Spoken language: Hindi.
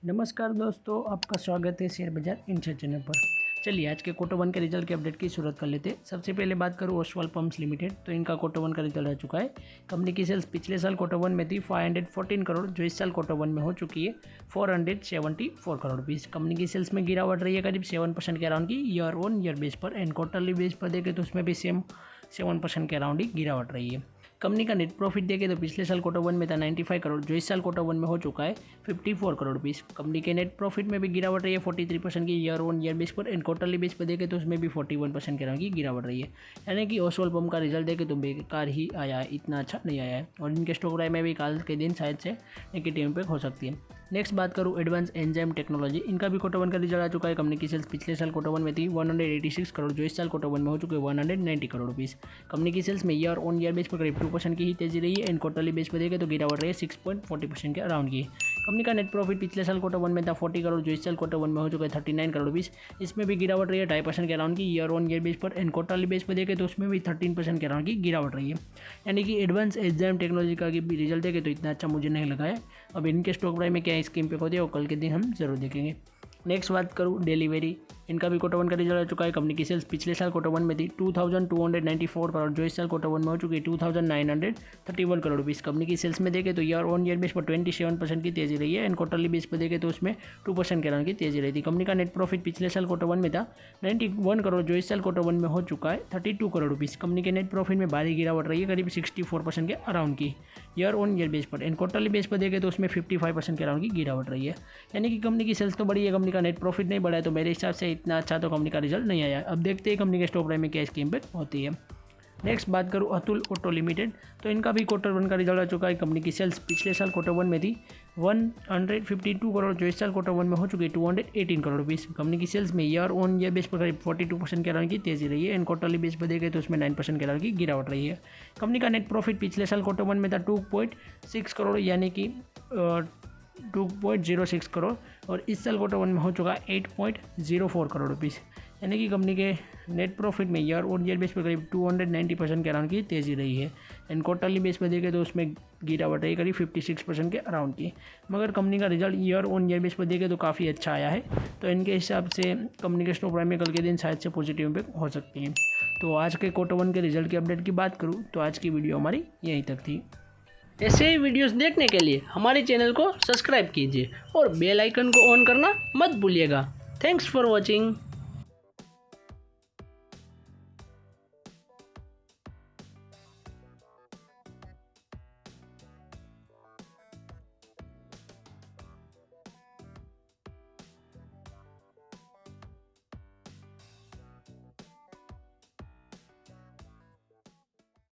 नमस्कार दोस्तों, आपका स्वागत है शेयर बाजार इनसाइड चैनल पर। चलिए आज के क्वार्टर वन के रिजल्ट के अपडेट की शुरुआत कर लेते हैं। सबसे पहले बात करूँ ओसवाल पंप्स लिमिटेड, तो इनका क्वार्टर वन का रिजल्ट आ चुका है। कंपनी की सेल्स पिछले साल क्वार्टर वन में थी 514 करोड़, जो इस साल क्वार्टर वन में हो चुकी है 474 करोड़ रुपीज़। कंपनी की सेल्स में गिरावट रही है करीब 7% के अराउंड की ईयर ऑन ईयर बेस पर, एंड क्वार्टरली बेस पर देखें तो उसमें भी सेम 7% के अराउंड ही गिरावट रही है। कंपनी का नेट प्रॉफिट देखें तो पिछले साल क्वार्टर वन में था 95 करोड़, जो इस साल क्वार्टर वन में हो चुका है 54 करोड़ रुपीज़। कंपनी के नेट प्रॉफिट में भी गिरावट रही है 43% की ईयर ऑन ईयर बेस पर, एंड क्वार्टरली बेस पर देखें तो उसमें भी 41% की गिरावट रही है। यानी कि ओसवाल पंप का रिजल्ट देखें तो बेकार ही आया है, इतना अच्छा नहीं आया है, और इनके स्टॉक प्राइस में भी कल के दिन शायद से नेगेटिव इम्पैक्ट हो सकती है। नेक्स्ट बात करूँ एडवांस एंजाइम टेक्नोलॉजी, इनका भी क्वार्टर वन का रिजल्ट आ चुका है। कंपनी की सेल्स पिछले साल क्वार्टर वन में थी 186 करोड़, जो इस साल क्वार्टर वन में हो चुके 190 करोड़ रुपीज़। कंपनी की सेल्स में ईयर ऑन ईयर बेस पर करीब 2% की ही तेजी रही है, एंड क्वार्टरली बेस पर देखें तो गिरावट रही है 6.40% के अराउंड की। कंपनी का नेट प्रॉफिट पिछले साल क्वार्टर वन में था 40 करोड़, जो इस साल क्वार्टर वन में हो चुका है 39 करोड़ रुपीज़। इसमें भी गिरावट रही है 2.5% के अराउंड की ईयर ऑन ईयर बेस पर, एंड क्वार्टरली बेस पर देखें तो उसमें भी 13% के अराउंड की गिरावट रही है। यानी कि एडवांस एंजाइम टेक्नोलॉजी का रिजल्ट देखें तो इतना अच्छा मुझे नहीं लगा है। अब इनके स्टॉक प्राइस में क्या इसकी इम्पैक्ट होती है वो कल के दिन हम जरूर देखेंगे। नेक्स्ट बात करूँ डिलीवरी, इनका भी क्वार्टर वन का रिजल्ट आ चुका है। कंपनी की सेल्स पिछले साल क्वार्टर वन में थी 2294 करोड़, जो इस साल क्वार्टर वन में हो चुकी है 2931 करोड़ रुपीज़। कंपनी की सेल्स में देखें तो ईयर ऑन ईयर बेस पर 27% की तेजी रही है, एंड क्वार्टरली बेस पर देखें तो उसमें 2% के अराउंड की तेजी रही थी। कंपनी का नेट प्रॉफिट पिछले साल क्वार्टर वन में था 91 करोड़, जो इस साल क्वार्टर वन में हो चुका है 32 करोड़ रुपीज़। कंपनी के नेट प्रॉफिट में भारी गिरावट रही है करीब 64% के अराउंड की ईयर ऑन ईयर बेस पर, एंड क्वार्टरली बेस पर देखें तो उसमें 55% के अराउंड की गिरावट रही है। यानी कि कंपनी की सेल्स तो बढ़ी है, कंपनी का नेट प्रॉफिट नहीं बढ़ा है, तो मेरे हिसाब से इतना अच्छा तो कंपनी का रिजल्ट नहीं आया। अब देखते हैं कंपनी के स्टॉक प्राइस में क्या इसकी इम्पैक्ट होती है। नेक्स्ट बात करूँ अतुल ऑटो लिमिटेड, तो इनका भी क्वार्टर वन का रिजल्ट आ चुका है। कंपनी की सेल्स पिछले साल क्वार्टर वन में थी 152 करोड़, जो इस साल क्वार्टर वन में हो चुकी है 218 करोड़ रुपीज़। कंपनी की सेल्स में ईयर ऑन ईयर बेस पर करीब 42% के अराउंड की तेजी रही है, एंड क्वार्टरली बेस पर देखें तो उसमें 9% के अराउंड की गिरावट रही है। कंपनी का नेट प्रॉफिट पिछले साल क्वार्टर वन में था 2.6 करोड़, यानी कि 2.06 करोड़, और इस साल क्वार्टर वन में हो चुका है 8.04 करोड़ रुपीज़। यानी कि कंपनी के नेट प्रॉफिट में ईयर ऑन ईयर बेस पर करीब 290% के अराउंड की तेजी रही है, एंड क्वार्टरली बेस पर देखें तो उसमें गिरावट रही करीब 56% के अराउंड की। मगर कंपनी का result year on year base पर देखें तो काफ़ी अच्छा आया है, तो इनके हिसाब से कंपनी के स्टॉक प्राइस में कल के दिन शायद से पॉजिटिव इम्पैक्ट हो सकती है। तो आज के क्वार्टर वन के रिजल्ट की अपडेट की बात करूँ तो आज की वीडियो हमारी यहीं तक थी। ऐसे ही वीडियोस देखने के लिए हमारे चैनल को सब्सक्राइब कीजिए और बेल आइकन को ऑन करना मत भूलिएगा। Thanks for watching.